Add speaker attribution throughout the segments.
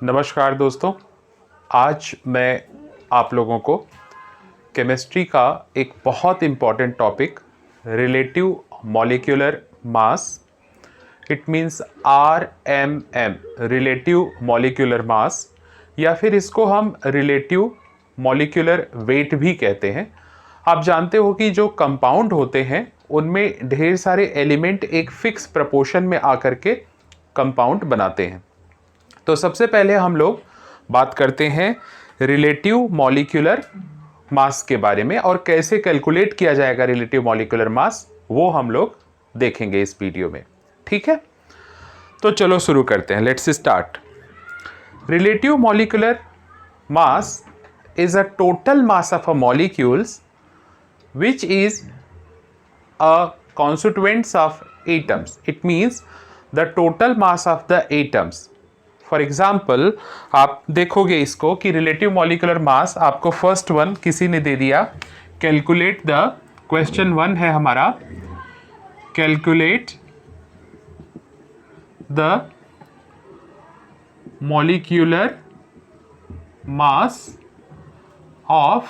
Speaker 1: नमस्कार दोस्तों, आज मैं आप लोगों को केमिस्ट्री का एक बहुत important topic relative molecular mass, it means RMM, relative molecular mass, या फिर इसको हम रिलेटिव मॉलिक्यूलर वेट भी कहते हैं। आप जानते हो कि जो कंपाउंड होते हैं उनमें ढेर सारे एलिमेंट एक फिक्स प्रपोर्शन में आकर के कंपाउंड बनाते हैं। तो सबसे पहले हम लोग बात करते हैं रिलेटिव मॉलिक्यूलर मास के बारे में, और कैसे कैलकुलेट किया जाएगा रिलेटिव मॉलिक्यूलर मास वो हम लोग देखेंगे इस वीडियो में। ठीक है, तो चलो शुरू करते हैं। Let's start. Relative molecular mass is a total mass of a molecules which is a constituents of atoms. It means the total mass of the atoms. For example आप देखोगे इसको कि रिलेटिव मॉलिक्यूलर मास आपको first one किसी ने दे दिया, calculate the, question 1 है हमारा, calculate the molecular mass of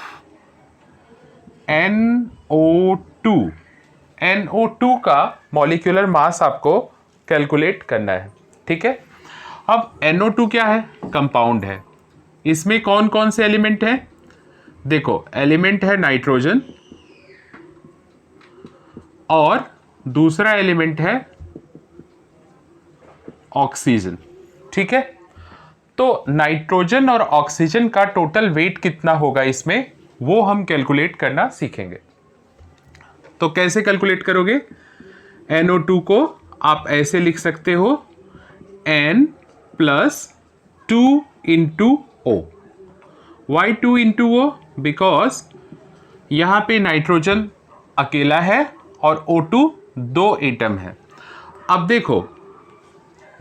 Speaker 1: NO2। NO2 का मॉलिक्यूलर मास आपको कैलकुलेट करना है। ठीक है, अब NO2 क्या है? कंपाउंड है। इसमें कौन कौन से एलिमेंट हैं? देखो, एलिमेंट है नाइट्रोजन और दूसरा एलिमेंट है ऑक्सीजन। ठीक है, तो नाइट्रोजन और ऑक्सीजन का टोटल वेट कितना होगा इसमें, वो हम कैलकुलेट करना सीखेंगे। तो कैसे कैलकुलेट करोगे? NO2 को आप ऐसे लिख सकते हो, N plus 2 into O। Y 2 into O? Because यहाँ पे नाइट्रोजन अकेला है और O2 दो एटम है। अब देखो,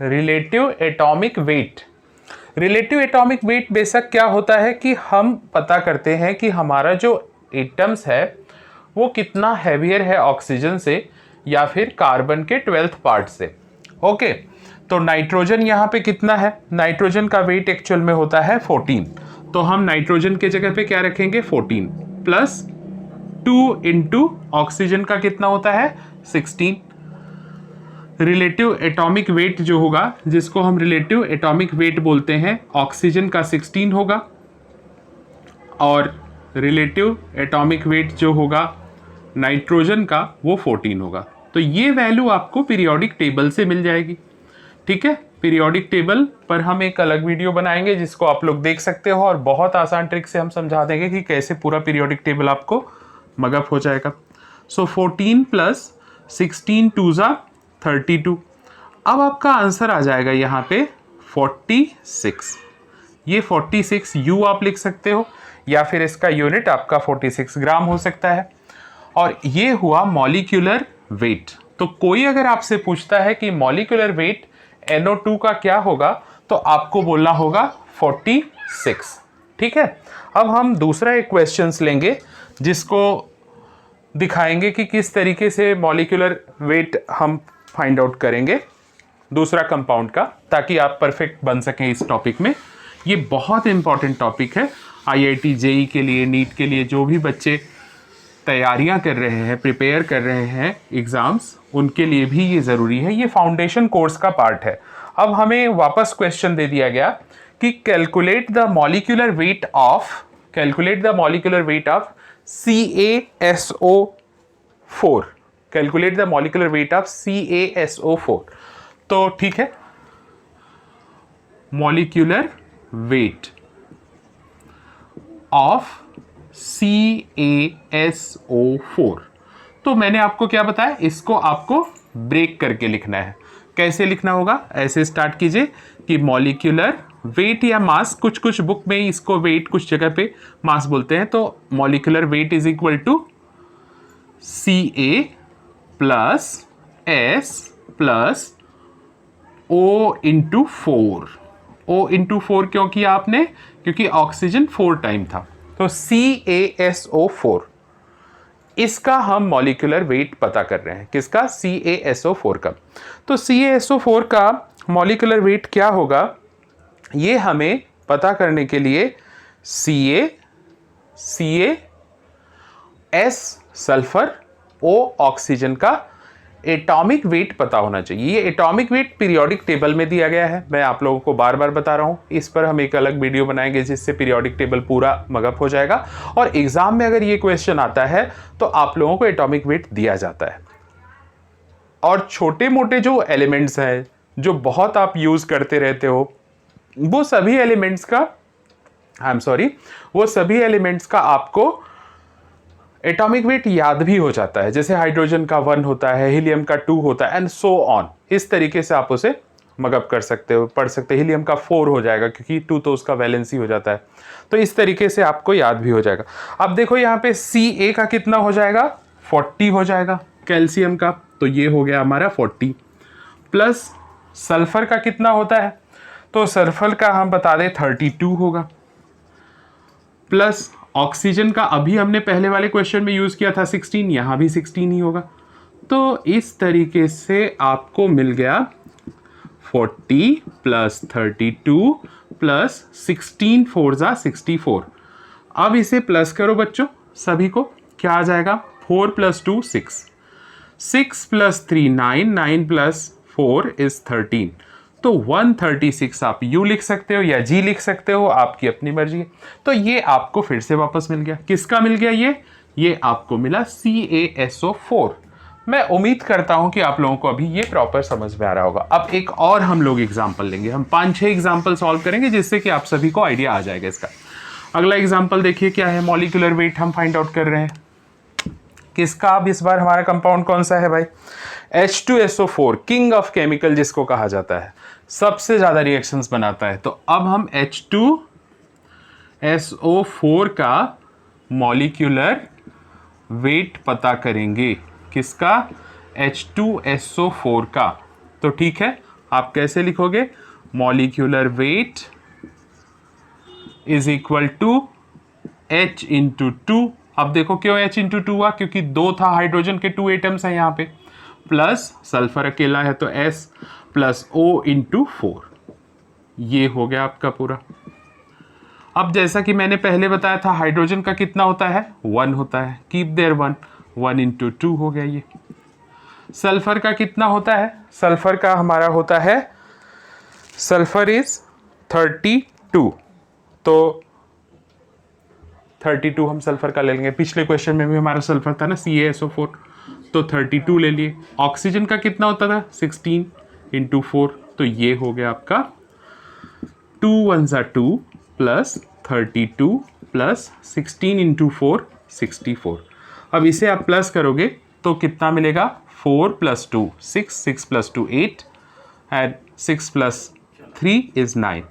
Speaker 1: relative atomic weight, relative atomic weight बेशक क्या होता है कि हम पता करते हैं कि हमारा जो एटम्स है वो कितना हैवियर है ऑक्सीजन से या फिर कार्बन के 12th पार्ट से। ओके, तो नाइट्रोजन यहाँ पे कितना है? नाइट्रोजन का वेट एक्चुअल में होता है 14, तो हम नाइट्रोजन के जगह पे क्या रखेंगे? 14 प्लस 2 इंटू ऑक्सीजन का कितना होता है? 16। रिलेटिव एटॉमिक वेट जो होगा, जिसको हम रिलेटिव एटॉमिक वेट बोलते हैं, ऑक्सीजन का 16 होगा और रिलेटिव एटॉमिक वेट जो होगा नाइट्रोजन का वो 14 होगा। तो ये वैल्यू आपको पीरियोडिक टेबल से मिल जाएगी। ठीक है, पीरियोडिक टेबल पर हम एक अलग वीडियो बनाएंगे जिसको आप लोग देख सकते हो, और बहुत आसान ट्रिक से हम समझा देंगे कि कैसे पूरा पीरियोडिक टेबल आपको मगअप हो जाएगा। सो 14 प्लस 16 टू ज़ा 32। अब आपका आंसर आ जाएगा यहाँ पे 46। ये 46 U आप लिख सकते हो, या फिर इसका यूनिट आपका 46 ग्राम हो सकता है। और ये हुआ मॉलिक्यूलर वेट। तो कोई अगर आपसे पूछता है कि मॉलिक्यूलर वेट NO2 का क्या होगा, तो आपको बोलना होगा 46। ठीक है, अब हम दूसरा एक क्वेश्चन लेंगे जिसको दिखाएंगे कि किस तरीके से मॉलिक्यूलर वेट हम फाइंड आउट करेंगे दूसरा कंपाउंड का, ताकि आप परफेक्ट बन सकें इस टॉपिक में। ये बहुत इंपॉर्टेंट टॉपिक है IIT JEE के लिए, नीट के लिए, जो भी बच्चे तैयारियां कर रहे हैं, प्रिपेयर कर रहे हैं एग्जाम्स, उनके लिए भी ये ज़रूरी है। ये फाउंडेशन कोर्स का पार्ट है। अब हमें वापस क्वेश्चन दे दिया गया कि calculate the molecular weight of, calculate the molecular weight of CaSO4, calculate the molecular weight of CaSO4। तो ठीक है, मॉलिक्यूलर वेट ऑफ CaSO4। तो मैंने आपको क्या बताया, इसको आपको ब्रेक करके लिखना है। कैसे लिखना होगा? ऐसे स्टार्ट कीजिए कि मॉलिक्यूलर वेट या मास, कुछ कुछ बुक में इसको वेट, कुछ जगह पे मास बोलते हैं। तो molecular weight is equal to Ca plus S plus O into 4। O into 4 क्यों किया आपने? क्योंकि ऑक्सीजन 4 टाइम था। तो CaSO4, इसका हम मॉलिक्यूलर वेट पता कर रहे हैं। किसका? CaSO4 का। तो CaSO4 का मॉलिक्यूलर वेट क्या होगा? ये हमें पता करने के लिए Ca S sulphur, O oxygen का एटॉमिक वेट पता होना चाहिए। ये एटॉमिक वेट पीरियोडिक टेबल में दिया गया है, मैं आप लोगों को बार बार बता रहा हूँ। इस पर हम एक अलग वीडियो बनाएंगे जिससे पीरियोडिक टेबल पूरा मगअप हो जाएगा, और एग्जाम में अगर ये क्वेश्चन आता है तो आप लोगों को एटॉमिक वेट दिया जाता है। और छोटे मोटे जो एलिमेंट्स हैं जो बहुत आप यूज करते रहते हो, वो सभी एलिमेंट्स का आपको एटॉमिक वेट याद भी हो जाता है। जैसे हाइड्रोजन का 1 होता है, हीलियम का 2 होता है, एंड सो ऑन। इस तरीके से आप उसे मगअप कर सकते हो, पढ़ सकते हो। हीलियम का 4 हो जाएगा क्योंकि 2 तो उसका वैलेंसी हो जाता है, तो इस तरीके से आपको याद भी हो जाएगा। अब देखो यहाँ पे Ca का कितना हो जाएगा, 40 हो जाएगा कैल्शियम का, तो ये हो गया हमारा 40। प्लस सल्फर का कितना होता है, तो सल्फर का हम बता दें 32 होगा। प्लस ऑक्सीजन का अभी हमने पहले वाले क्वेश्चन में यूज किया था 16, यहां भी 16 ही होगा। तो इस तरीके से आपको मिल गया 40 प्लस 32 प्लस 16 4 जा 64। अब इसे प्लस करो बच्चों, सभी को क्या आ जाएगा, 4 प्लस 2 6, 6 प्लस 3 9, 9 प्लस 4 इज 13। तो 136 आप यू लिख सकते हो या जी लिख सकते हो, आपकी अपनी मर्जी है। तो ये आपको फिर से वापस मिल गया। किसका मिल गया ये आपको मिला CaSO4। मैं उम्मीद करता हूं कि आप लोगों को अभी ये प्रॉपर समझ में आ रहा होगा। अब एक और हम लोग एग्जाम्पल लेंगे, हम 5-6 एग्जाम्पल सॉल्व करेंगे जिससे कि आप सभी को आइडिया आ जाएगा इसका। अगला एग्जाम्पल देखिए क्या है, मॉलिक्यूलर वेट हम फाइंड आउट कर रहे हैं। किसका, अब इस बार हमारा कंपाउंड कौन सा है भाई, H2SO4, किंग ऑफ केमिकल जिसको कहा जाता है, सबसे ज्यादा रिएक्शंस बनाता है। तो अब हम H2SO4 का मॉलिक्यूलर वेट पता करेंगे। किसका, H2SO4 का। तो ठीक है, आप कैसे लिखोगे, molecular weight is equal to H into 2। अब देखो क्यों H इंटू 2 हुआ, क्योंकि 2 था, हाइड्रोजन के 2 एटम्स हैं यहाँ पे, प्लस सल्फर अकेला है तो S प्लस O इंटू 4। ये हो गया आपका पूरा। अब जैसा कि मैंने पहले बताया था, हाइड्रोजन का कितना होता है, 1 होता है, कीप देयर 1 इंटू 2 हो गया ये। सल्फर का कितना होता है, सल्फर का हमारा होता है, सल्फर इज 32, तो 32 हम सल्फर का ले लेंगे। पिछले क्वेश्चन में भी हमारा सल्फर था ना, CaSO4, तो 32 ले लिए। ऑक्सीजन का कितना होता था, 16 इंटू 4, तो ये हो गया आपका 2 1 2 प्लस 32 प्लस 16 इंटू 4 64। अब इसे आप प्लस करोगे तो कितना मिलेगा, 4 plus 2 6, 6 plus 2 8 and 6 plus 3 is 9।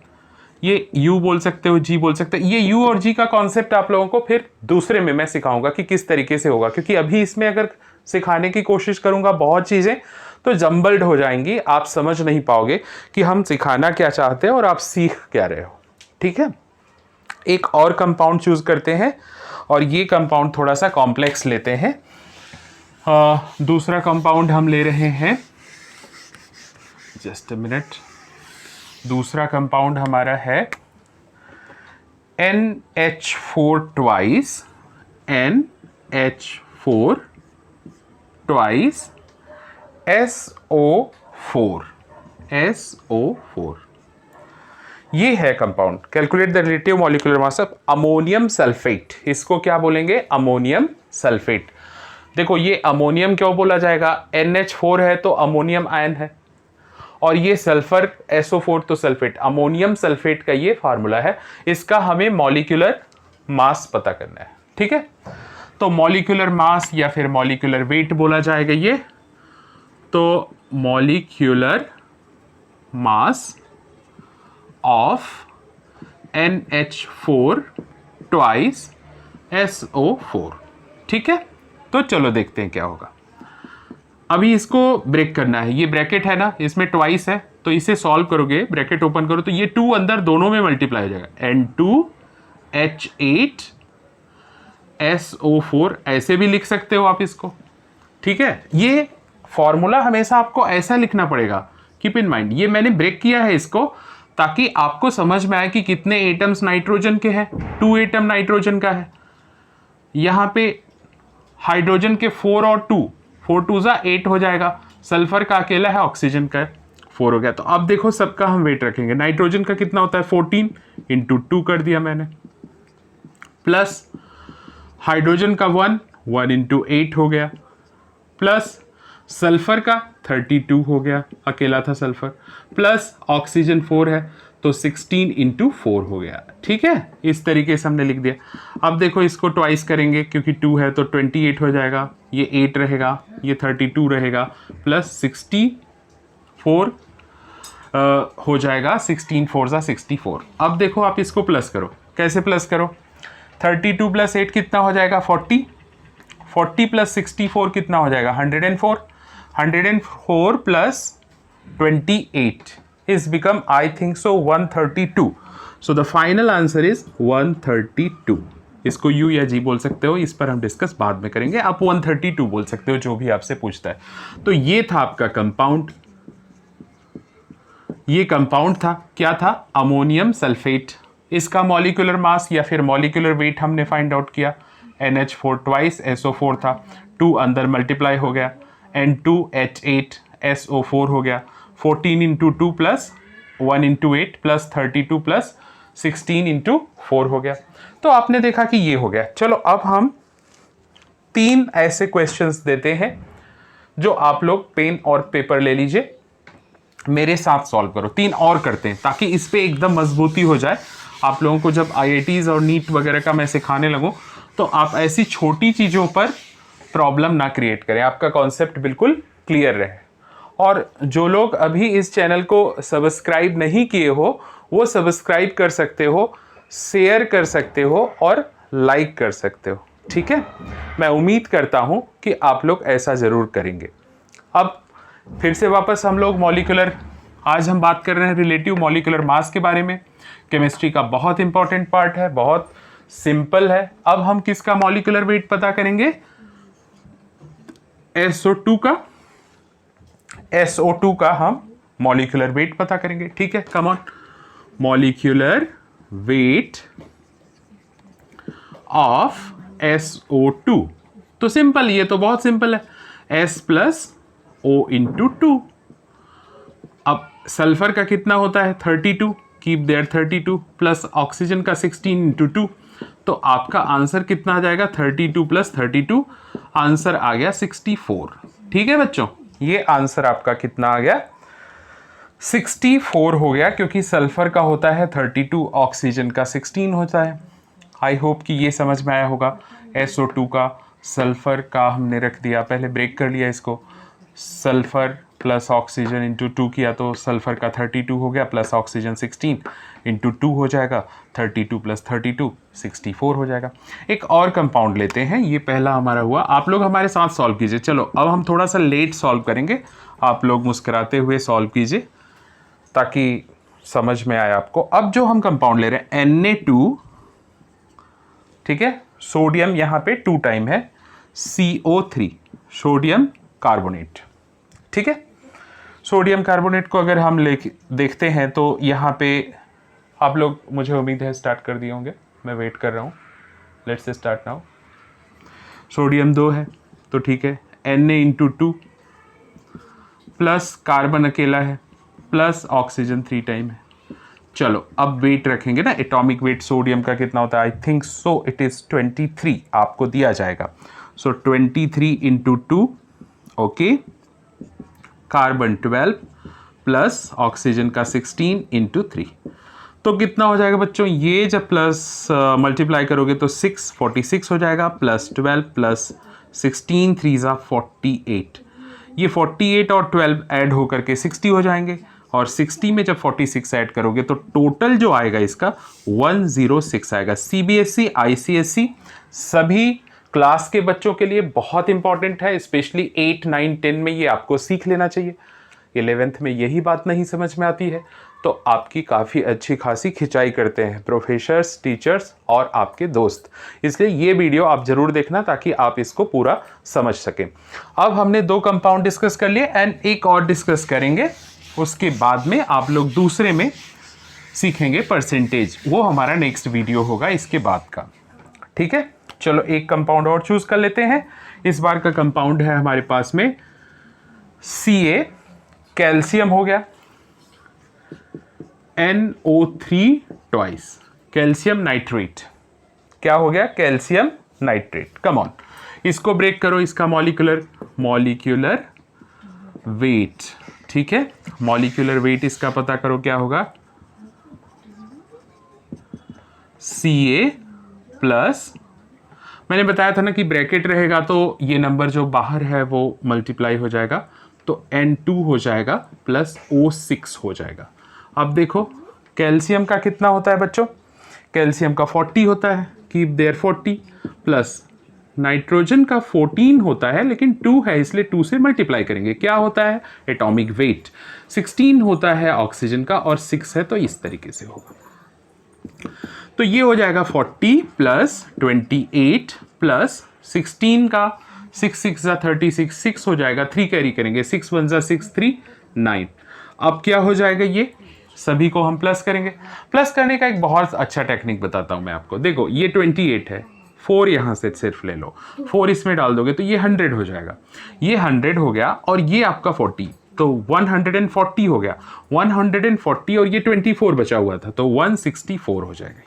Speaker 1: ये U बोल सकते हो, G बोल सकते हो। ये U और G का कॉन्सेप्ट आप लोगों को फिर दूसरे में मैं सिखाऊंगा कि किस तरीके से होगा, क्योंकि अभी इसमें अगर सिखाने की कोशिश करूंगा बहुत चीज़ें तो जम्बल्ड हो जाएंगी, आप समझ नहीं पाओगे कि हम सिखाना क्या चाहते हैं और आप सीख क्या रहे हो। ठीक है, एक और कंपाउंड चूज करते हैं, और ये कंपाउंड थोड़ा सा कॉम्प्लेक्स लेते हैं। दूसरा कंपाउंड हम ले रहे हैं, जस्ट अ मिनट, दूसरा कंपाउंड हमारा है NH4 twice, NH4 twice SO4, SO4। ये है compound. Calculate the relative molecular mass of ammonium sulphate. इसको क्या बोलेंगे, अमोनियम सल्फेट। देखो ये अमोनियम क्यों बोला जाएगा, NH4 है तो अमोनियम आयन है, और ये सल्फर SO4 तो सल्फेट, अमोनियम सल्फेट का ये फार्मूला है। इसका हमें मॉलिक्यूलर मास पता करना है। ठीक है, तो मॉलिक्यूलर मास या फिर मॉलिक्यूलर वेट बोला जाएगा ये। तो molecular mass of NH4 twice SO4। ठीक है, तो चलो देखते हैं क्या होगा। अभी इसको ब्रेक करना है, ये ब्रैकेट है ना, इसमें ट्वाइस है, तो इसे सॉल्व करोगे, ब्रैकेट ओपन करो तो ये 2 अंदर दोनों में मल्टीप्लाई हो जाएगा, N2H8 SO4, ऐसे भी लिख सकते हो आप इसको। ठीक है, ये फॉर्मूला हमेशा आपको ऐसा लिखना पड़ेगा, कीप इन माइंड। ये मैंने ब्रेक किया है इसको ताकि आपको समझ में आए कि कितने एटम्स नाइट्रोजन के हैं। 2 एटम नाइट्रोजन का है। यहाँ पे हाइड्रोजन के 4 और 2, 4 2 जा 8 हो जाएगा। सल्फर का अकेला है, ऑक्सीजन का 4 हो गया। तो अब देखो सबका हम वेट रखेंगे। नाइट्रोजन का कितना होता है 14 इंटू 2 कर दिया मैंने, प्लस हाइड्रोजन का 1 इंटू 8 हो गया, प्लस सल्फर का 32 हो गया, अकेला था सल्फर, प्लस ऑक्सीजन 4 है तो 16 इंटू 4 हो गया। ठीक है, इस तरीके से हमने लिख दिया। अब देखो इसको ट्वाइस करेंगे क्योंकि 2 है तो 28 हो जाएगा, ये 8 रहेगा, ये 32 रहेगा, प्लस 64 हो जाएगा। 16 4 जा 64। अब देखो आप इसको प्लस करो। कैसे प्लस करो? 32 प्लस 8 कितना हो जाएगा 40, 40 प्लस 64 कितना हो जाएगा 104, 104 plus 28 is become I think so 132. So the final answer is 132. इसको U या G बोल सकते हो, इस पर हम डिस्कस बाद में करेंगे। आप 132 बोल सकते हो, जो भी आपसे पूछता है। तो ये था आपका कंपाउंड, ये कंपाउंड था। क्या था? Ammonium sulphate. इसका मॉलिक्यूलर मास या फिर मॉलिक्यूलर वेट हमने फाइंड आउट किया। NH4 ट्वाइस SO4 था, 2 अंदर मल्टीप्लाई हो गया, N2H8 SO4 हो गया, 14 into 2 plus 1 into 8 plus 32 plus 16 into 4 हो गया। तो आपने देखा कि ये हो गया। चलो अब हम 3 ऐसे क्वेश्चंस देते हैं जो आप लोग पेन और पेपर ले लीजिए, मेरे साथ सॉल्व करो। 3 और करते हैं ताकि इस पे एकदम मजबूती हो जाए। आप लोगों को जब IITs और नीट वगैरह का मैं सिखाने लगूं तो आप ऐसी छोटी चीज़ों पर प्रॉब्लम ना क्रिएट करें, आपका कॉन्सेप्ट बिल्कुल क्लियर रहे। और जो लोग अभी इस चैनल को सब्सक्राइब नहीं किए हो वो सब्सक्राइब कर सकते हो, शेयर कर सकते हो और लाइक कर सकते हो। ठीक है, मैं उम्मीद करता हूं कि आप लोग ऐसा ज़रूर करेंगे। अब फिर से वापस हम लोग मॉलिक्यूलर, आज हम बात कर रहे हैं रिलेटिव मॉलिक्यूलर मास के बारे में। केमिस्ट्री का बहुत इंपॉर्टेंट पार्ट है, बहुत सिंपल है। अब हम किसका मॉलिक्यूलर वेट पता करेंगे? SO2 का। SO2 का हम मॉलिक्यूलर वेट पता करेंगे। ठीक है, come on. Molecular weight of SO2 तो सिंपल, ये तो बहुत सिंपल है, S प्लस O इंटू 2। अब सल्फर का कितना होता है 32, कीप देयर 32, प्लस ऑक्सीजन का 16 इंटू 2। तो आपका आंसर कितना आ जाएगा 32 प्लस 32, आंसर आ गया 64। ठीक है बच्चों, ये आंसर आपका कितना आ गया 64 हो गया, क्योंकि सल्फर का होता है 32, ऑक्सीजन का 16 होता है। आई होप कि ये समझ में आया होगा। SO2 का, सल्फर का हमने रख दिया, पहले ब्रेक कर लिया इसको। सल्फर प्लस ऑक्सीजन इंटू 2 किया तो सल्फर का 32 हो गया, प्लस ऑक्सीजन 16 इंटू 2 हो जाएगा, 32 प्लस 32 64 हो जाएगा। एक और कंपाउंड लेते हैं, ये पहला हमारा हुआ। आप लोग हमारे साथ सॉल्व कीजिए। चलो अब हम थोड़ा सा लेट सॉल्व करेंगे, आप लोग मुस्कुराते हुए सॉल्व कीजिए ताकि समझ में आए आपको। अब जो हम कंपाउंड ले रहे हैं Na2, ठीक है, सोडियम यहाँ पे 2 टाइम है, CO3 सोडियम कार्बोनेट। ठीक है, सोडियम कार्बोनेट को अगर हम देखते हैं तो यहाँ पे आप लोग, मुझे उम्मीद है स्टार्ट कर दिए होंगे, मैं वेट कर रहा हूँ। Let's start now. सोडियम 2 है तो ठीक है, Na इंटू 2 प्लस कार्बन अकेला है प्लस ऑक्सीजन 3 टाइम है। चलो अब वेट रखेंगे ना, एटॉमिक वेट सोडियम का कितना होता है? I think so it is 23 आपको दिया जाएगा। सो 23 into 2, okay, carbon 12 plus oxygen का 16 इंटू 3। तो कितना हो जाएगा बच्चों? ये जब प्लस मल्टीप्लाई करोगे तो 46 हो जाएगा, प्लस 12 प्लस 16 3 जा 48। ये 48 और 12 ऐड होकर के 60 हो जाएंगे, और 60 में जब 46 ऐड करोगे तो टोटल जो आएगा इसका 106 आएगा। CBSE ICSE सभी क्लास के बच्चों के लिए बहुत इंपॉर्टेंट है, स्पेशली 8 9 10 में ये आपको सीख लेना चाहिए। 11th में यही बात नहीं समझ में आती है तो आपकी काफ़ी अच्छी खासी खिंचाई करते हैं प्रोफेसर्स, टीचर्स और आपके दोस्त। इसलिए ये वीडियो आप ज़रूर देखना ताकि आप इसको पूरा समझ सकें। अब हमने 2 कंपाउंड डिस्कस कर लिए एंड एक और डिस्कस करेंगे, उसके बाद में आप लोग दूसरे में सीखेंगे परसेंटेज, वो हमारा नेक्स्ट वीडियो होगा इसके बाद का। ठीक है, चलो एक कंपाउंड और चूज कर लेते हैं। इस बार का कंपाउंड है हमारे पास में Ca, कैल्शियम हो गया, NO3 ट्वाइस, कैल्शियम नाइट्रेट। क्या हो गया? Calcium nitrate. कम ऑन, इसको ब्रेक करो, इसका मॉलिक्यूलर वेट। ठीक है, मॉलिक्यूलर वेट इसका पता करो, क्या होगा? Ca प्लस, मैंने बताया था ना कि ब्रैकेट रहेगा तो ये नंबर जो बाहर है वो मल्टीप्लाई हो जाएगा, तो N2 हो जाएगा प्लस O6 हो जाएगा। अब देखो कैल्शियम का कितना होता है बच्चों? कैल्शियम का 40 होता है, कीप देयर 40, प्लस नाइट्रोजन का 14 होता है, लेकिन 2 है इसलिए 2 से मल्टीप्लाई करेंगे। क्या होता है? Atomic weight. 16 होता है ऑक्सीजन का और 6 है, तो इस तरीके से होगा। तो ये हो जाएगा 40 प्लस 28 प्लस 16 का 6 6 जा 36, 6 हो जाएगा, 3 कैरी करेंगे, 6 1 जा 6 3 9। अब क्या हो जाएगा? ये सभी को हम प्लस करेंगे। प्लस करने का एक बहुत अच्छा टेक्निक बताता हूं मैं आपको। देखो ये 28 है, 4 यहां से सिर्फ ले लो, 4 इसमें डाल दोगे तो ये 100 हो जाएगा, ये 100 हो गया, और ये आपका 40, तो 140 हो गया। 140 और ये 24 बचा हुआ था, तो 164 हो जाएगा।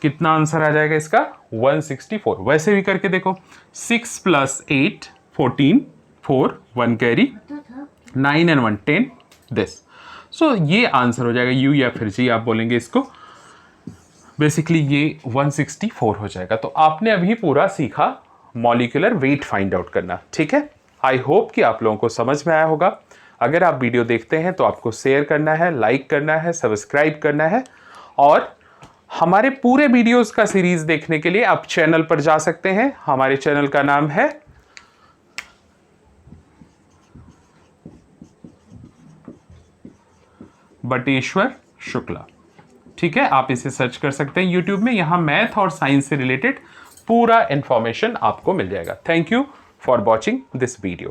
Speaker 1: कितना आंसर आ जाएगा इसका? 164। वैसे भी करके देखो, 6 प्लस 8 14, 4 1 कैरी, 9 and 1 10 दिस। सो ये आंसर हो जाएगा, यू या फिर जी आप बोलेंगे इसको। बेसिकली ये 164 हो जाएगा। तो आपने अभी पूरा सीखा मॉलिक्यूलर वेट फाइंड आउट करना। ठीक है, आई होप कि आप लोगों को समझ में आया होगा। अगर आप वीडियो देखते हैं तो आपको शेयर करना है, लाइक करना है, सब्सक्राइब करना है, और हमारे पूरे वीडियोस का सीरीज देखने के लिए आप चैनल पर जा सकते हैं। हमारे चैनल का नाम है बटेश्वर शुक्ला। ठीक है, आप इसे सर्च कर सकते हैं यूट्यूब में। यहां मैथ और साइंस से रिलेटेड पूरा इंफॉर्मेशन आपको मिल जाएगा। Thank you for watching this video.